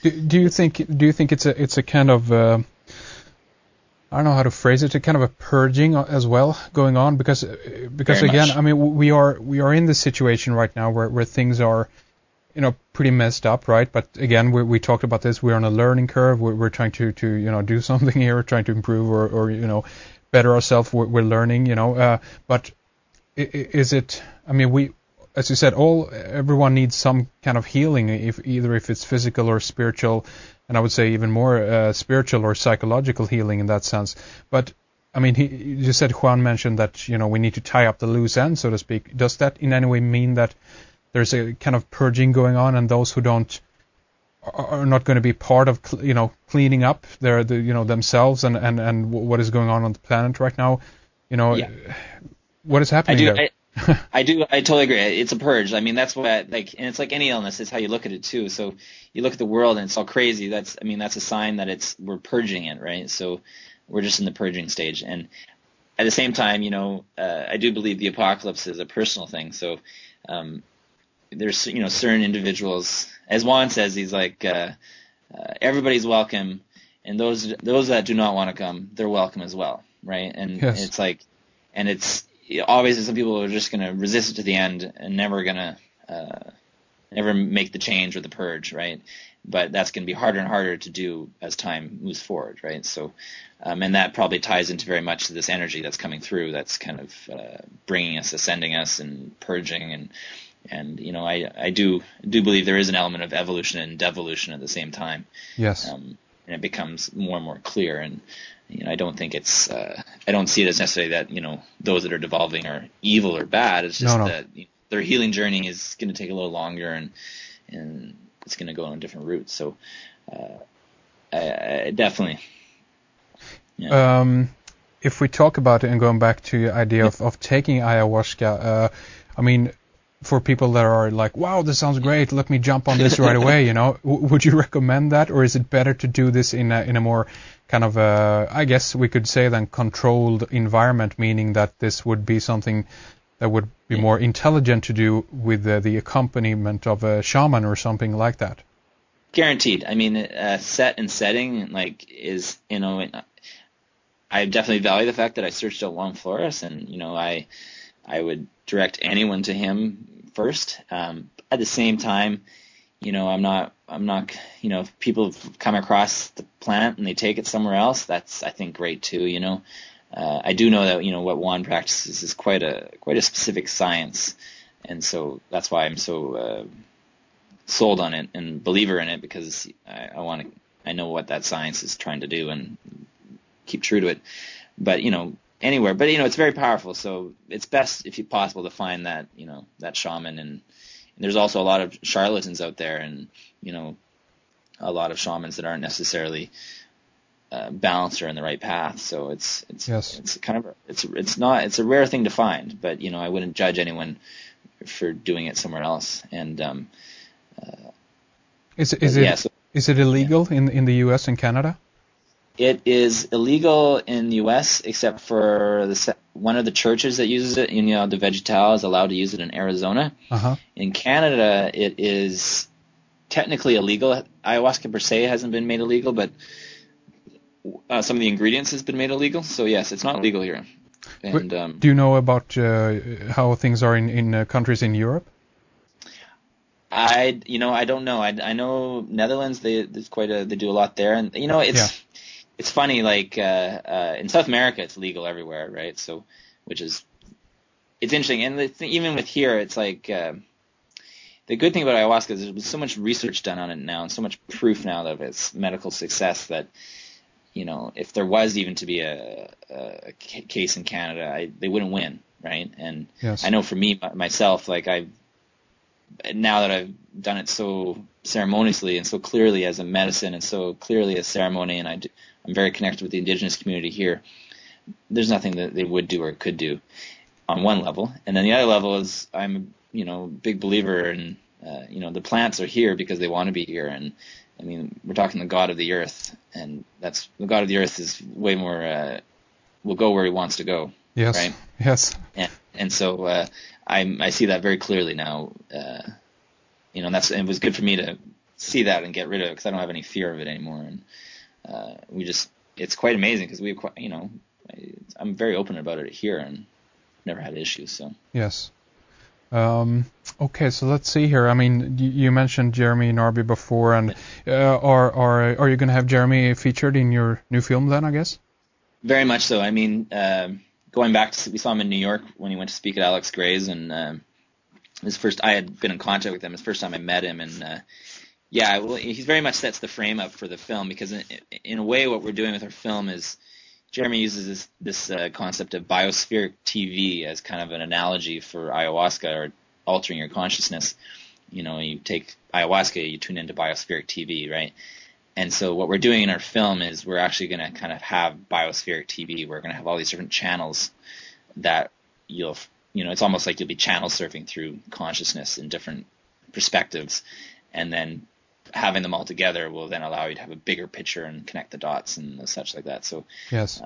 Do you think it's a kind of I don't know how to phrase it, a kind of a purging as well going on, because Very again, much. I mean, we are in this situation right now where things are, pretty messed up, right? But again, we talked about this. We're on a learning curve. We're trying to do something here, we're trying to improve or better ourselves. We're learning, but is it? I mean, as you said, everyone needs some kind of healing, either if it's physical or spiritual. And I would say even more spiritual or psychological healing in that sense. But I mean, you said Juan mentioned that we need to tie up the loose ends, so to speak. Does that in any way mean that there's a kind of purging going on, and those who don't are not going to be part of cleaning up themselves and what is going on the planet right now? Yeah. What is happening there? I totally agree. It's a purge. I mean, that's what and it's like any illness. It's how you look at it too. So you look at the world and it's all crazy. That's a sign that we're purging it, right? So we're just in the purging stage. And at the same time, I do believe the apocalypse is a personal thing. So there's certain individuals, as Juan says, he's like everybody's welcome, and those that do not want to come, they're welcome as well, right? And yes. It's like, and it's obviously some people are just going to resist it to the end and never going to never make the change or the purge, right? But that's going to be harder and harder to do as time moves forward, right? So, and that probably ties into very much to this energy that's coming through, that's kind of bringing us, ascending us, and purging, and I do believe there is an element of evolution and devolution at the same time. Yes. And it becomes more and more clear, and I don't think it's I don't see it as necessarily that those that are devolving are evil or bad. It's just that their healing journey is going to take a little longer, and it's going to go on a different route. So I definitely. Yeah. If we talk about it and going back to the idea of taking ayahuasca, I mean, for people that are like, wow, this sounds great, let me jump on this right away, would you recommend that, or is it better to do this in a more kind of I guess we could say then controlled environment, meaning that this would be something that would be more intelligent to do with the accompaniment of a shaman or something like that? Guaranteed. I mean, set and setting is I definitely value the fact that I searched out Juan Flores, and I would direct anyone to him first. At the same time, I'm not. If people have come across the plant and they take it somewhere else, that's, I think, great too. I do know that what Juan practices is quite a specific science, and so that's why I'm so sold on it and believer in it, because I know what that science is trying to do and keep true to it. But anywhere, but it's very powerful. So it's best, if possible, to find that that shaman. And there's also a lot of charlatans out there, and a lot of shamans that aren't necessarily balanced or in the right path. So it's kind of it's a rare thing to find. But I wouldn't judge anyone for doing it somewhere else. And is it illegal in the U.S. and Canada? It is illegal in the U.S. except for one of the churches that uses it. The Vegetal is allowed to use it in Arizona. Uh-huh. In Canada, it is technically illegal. Ayahuasca per se hasn't been made illegal, but some of the ingredients has been made illegal. So yes, it's not legal here. And do you know about how things are in countries in Europe? I don't know. I know Netherlands. They do a lot there, and It's funny, in South America, it's legal everywhere, right? So, it's interesting. And even with here, it's the good thing about ayahuasca is there's so much research done on it now, and so much proof now of its medical success that, if there was even to be a case in Canada, they wouldn't win, right? And yes. I know for me, myself, now that I've done it so ceremoniously and so clearly as a medicine and so clearly as ceremony, and I'm very connected with the indigenous community here, there's nothing that they would do or could do on one level. And then the other level is I'm a big believer in, the plants are here because they want to be here. And I mean, we're talking the God of the earth, and the God of the earth is way more, will go where he wants to go. Yes. Right? Yes. And so I see that very clearly now. And it was good for me to see that and get rid of it because I don't have any fear of it anymore. And it's quite amazing because I'm very open about it here and never had issues. So yes. Okay, so let's see here. I mean, you mentioned Jeremy Narby before, and are you going to have Jeremy featured in your new film then, I guess? Very much so. I mean, going back we saw him in New York when he went to speak at Alex Gray's, and I had been in contact with him. It's the first time I met him, and he very much sets the frame up for the film because in a way what we're doing with our film is Jeremy uses this concept of biospheric TV as kind of an analogy for ayahuasca or altering your consciousness. You take ayahuasca, you tune into biospheric TV, right? And so what we're doing in our film is we're actually going to kind of have biospheric TV. We're going to have all these different channels that it's almost like you'll be channel surfing through consciousness in different perspectives, and then having them all together will then allow you to have a bigger picture and connect the dots and such like that. So yes.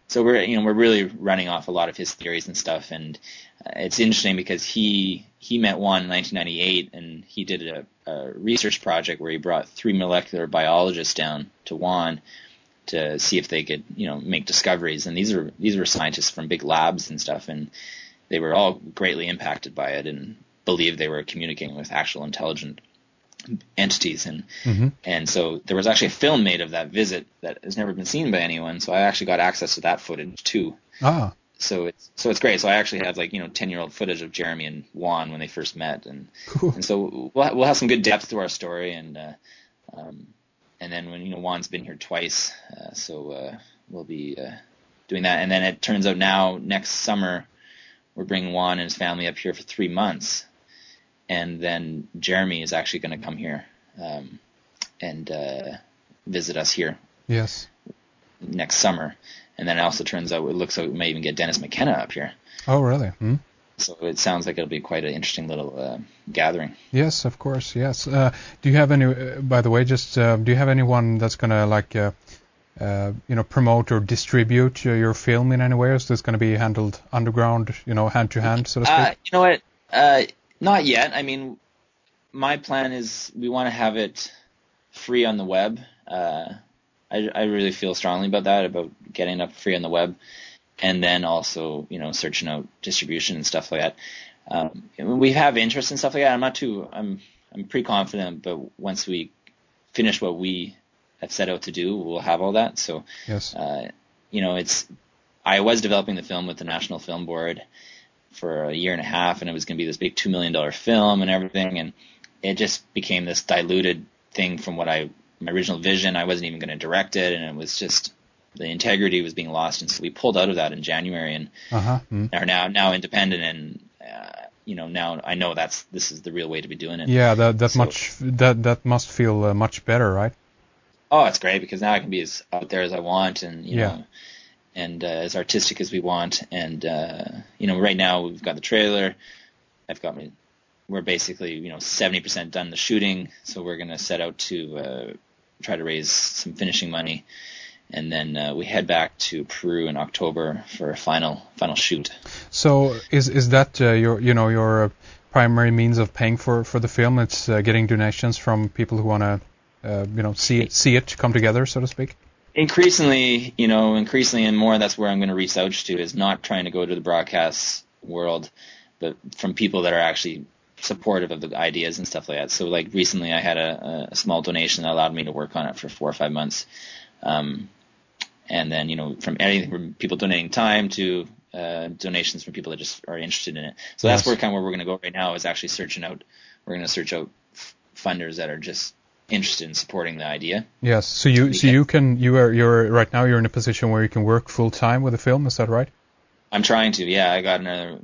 So we're really running off a lot of his theories and stuff, and it's interesting because he met Juan in 1998, and he did a research project where he brought 3 molecular biologists down to Juan to see if they could make discoveries, and these were scientists from big labs and stuff, and they were all greatly impacted by it and believed they were communicating with actual intelligent entities, and so there was actually a film made of that visit that has never been seen by anyone. So I actually got access to that footage too. So it's great. So I actually have 10-year-old footage of Jeremy and Juan when they first met, and cool. And so we'll have some good depth to our story, and then when Juan's been here twice, so we'll be doing that. And then it turns out now next summer we're bringing Juan and his family up here for 3 months. And then Jeremy is actually going to come here and visit us here. Yes. Next summer. And then it also turns out it looks like we may even get Dennis McKenna up here. Oh, really? So it sounds like it'll be quite an interesting little gathering. Yes, of course. Yes. Do you have any? By the way, do you have anyone that's going to promote or distribute your film in any way, or is this going to be handled underground, hand to hand, so to speak? You know what? Not yet. I mean, my plan is we want to have it free on the web. I really feel strongly about that, about getting it up free on the web, and then also, searching out distribution and stuff like that. We have interest in stuff like that. I'm pretty confident, but once we finish what we have set out to do, we'll have all that. So, yes. I was developing the film with the National Film Board for a year and a half, and it was going to be this big $2 million film and everything, and it just became this diluted thing from my original vision. I wasn't even going to direct it, and it was just the integrity was being lost, and so we pulled out of that in January and are now independent, and now I know this is the real way to be doing it. Yeah, that must feel much better, right? Oh, it's great because now I can be as out there as I want, and and as artistic as we want. And right now we've got the trailer. We're basically 70% done the shooting, so we're going to set out to try to raise some finishing money, and then we head back to Peru in October for a final shoot. So is that your primary means of paying for the film? It's getting donations from people who want to see it come together, so to speak. Increasingly and more, that's where I'm going to reach out to, is not trying to go to the broadcast world, but from people that are actually supportive of the ideas and stuff like that. So like recently I had a small donation that allowed me to work on it for 4 or 5 months. And then, from anything from people donating time to donations from people that just are interested in it. So that's where we're going to go right now, is actually we're going to search out funders that are just interested in supporting the idea. Yes. So you're right now you're in a position where you can work full time with the film. Is that right? I'm trying to. Yeah, I got another.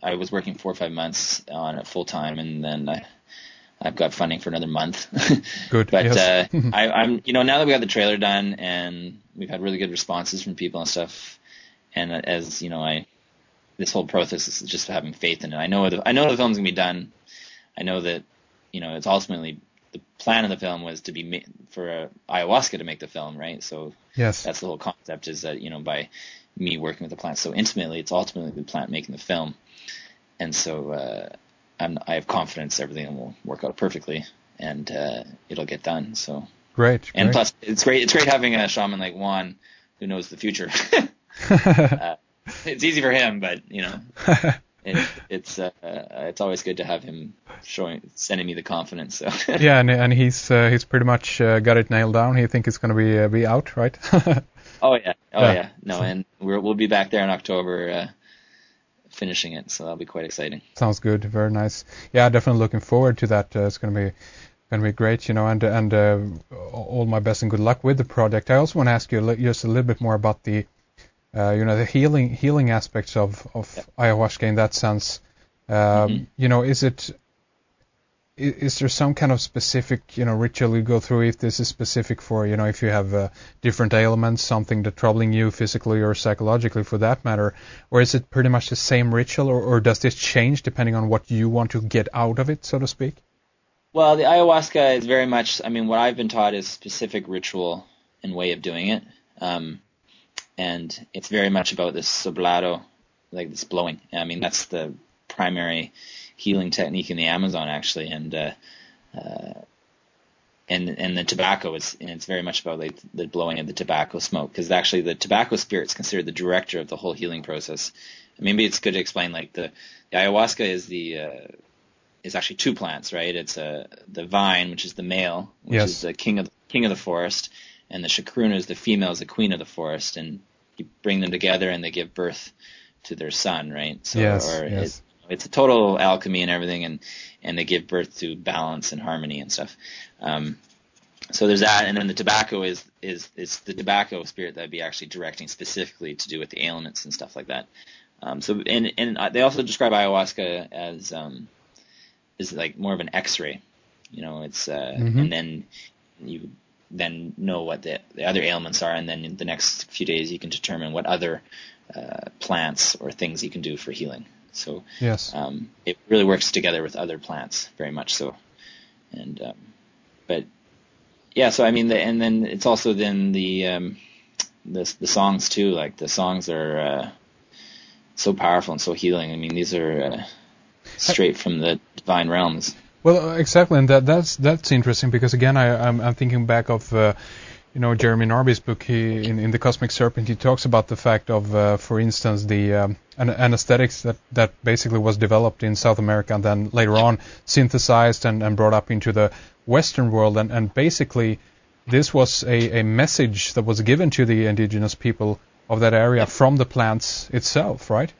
I was working 4 or 5 months on it full time, and then I've got funding for another month. Good. But yes. I'm now that we got the trailer done and we've had really good responses from people and stuff, and as this whole process is just having faith in it. I know the film's gonna be done. I know that it's ultimately the plan of the film was to be for ayahuasca to make the film, right? So yes, that's the whole concept, is that by me working with the plant so intimately, it's ultimately the plant making the film, and so I have confidence everything will work out perfectly, and it'll get done. So Great. plus it's great having a shaman like Juan who knows the future. It's easy for him, but it's always good to have him sending me the confidence. So yeah, and he's pretty much got it nailed down. He thinks it's going to be out, right? Oh yeah. No, and we'll be back there in October finishing it, so that'll be quite exciting. Sounds good. Very nice. Yeah, definitely looking forward to that. It's going to be great, and all my best and good luck with the project. I also want to ask you just a little bit more about the the healing aspects of ayahuasca in that sense. Is there some kind of specific ritual you go through, if this is specific for if you have different ailments, something that's troubling you physically or psychologically for that matter, or is it pretty much the same ritual, or does this change depending on what you want to get out of it, so to speak? Well, the ayahuasca is very much, what I've been taught is specific ritual and way of doing it, and it's very much about this soplado, like this blowing. That's the primary healing technique in the Amazon, actually, and the tobacco it's very much about like the blowing of the tobacco smoke, because actually the tobacco spirit is considered the director of the whole healing process. Maybe it's good to explain, like the ayahuasca is actually two plants, right? It's the vine, which is the male, which is the king of the forest, and the chacruna is the female, is the queen of the forest, and you bring them together and they give birth to their son, right? So it's a total alchemy and everything, and they give birth to balance and harmony and stuff. So there's that, and then the tobacco is the tobacco spirit that would be actually directing specifically to do with the ailments and stuff like that. So they also describe ayahuasca as is like more of an X-ray, it's and then you then know what the other ailments are, and then in the next few days you can determine what other plants or things you can do for healing. So it really works together with other plants very much so, and but yeah. So and then it's also then the songs too. Like the songs are so powerful and so healing. These are straight from the divine realms. Well, exactly, and that's interesting, because again I'm thinking back of Jeremy Narby's book. In the Cosmic Serpent, he talks about the fact of for instance the anesthetics that basically was developed in South America and then later on synthesized and brought up into the Western world, and basically this was a message that was given to the indigenous people of that area from the plants itself, right?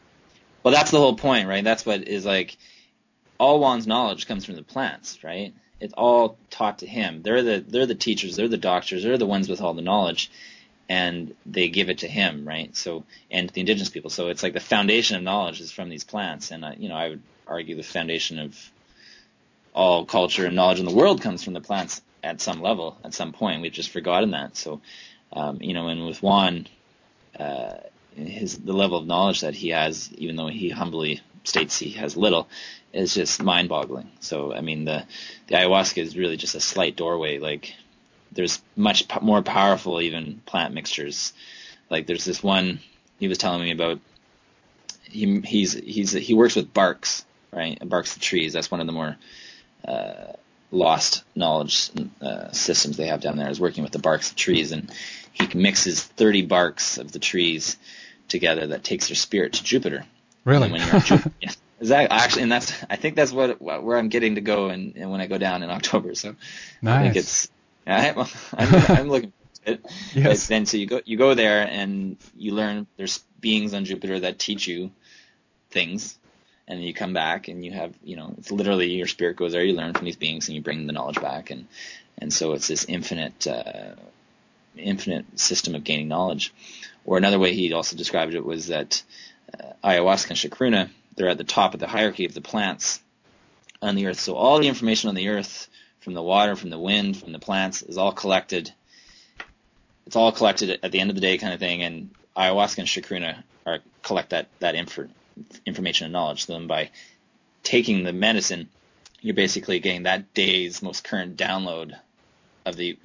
Well, that's the whole point, right? That's what is like. All Juan's knowledge comes from the plants, right? It's all taught to him. They're the teachers, they're the doctors, they're the ones with all the knowledge, and they give it to him, right? So, and the indigenous people. So it's like the foundation of knowledge is from these plants, and I would argue the foundation of all culture and knowledge in the world comes from the plants at some level, at some point. We've just forgotten that. So, and with Juan, the level of knowledge that he has, even though he humbly states he has little, is just mind-boggling. So, the ayahuasca is really just a slight doorway. Like, there's much more powerful even plant mixtures. Like, there's this one he was telling me about. He works with barks, right? Barks of trees. That's one of the more lost knowledge systems they have down there, is working with the barks of trees, and he mixes 30 barks of the trees together that takes their spirit to Jupiter. Really? And when you're on Jupiter, yeah. Actually, and I think that's where I'm getting to go, and when I go down in October. So nice. I think it's I'm looking for it. Yes. Then so you go there and you learn. There's beings on Jupiter that teach you things, and then you come back and you have it's literally your spirit goes there. You learn from these beings and you bring the knowledge back, and so it's this infinite system of gaining knowledge. Or another way he also described it was that ayahuasca and chacruna, they're at the top of the hierarchy of the plants on the earth. So all the information on the earth, from the water, from the wind, from the plants, is all collected. It's all collected at the end of the day, kind of thing. And ayahuasca and chacruna collect that information and knowledge. So then by taking the medicine, you're basically getting that day's most current download of the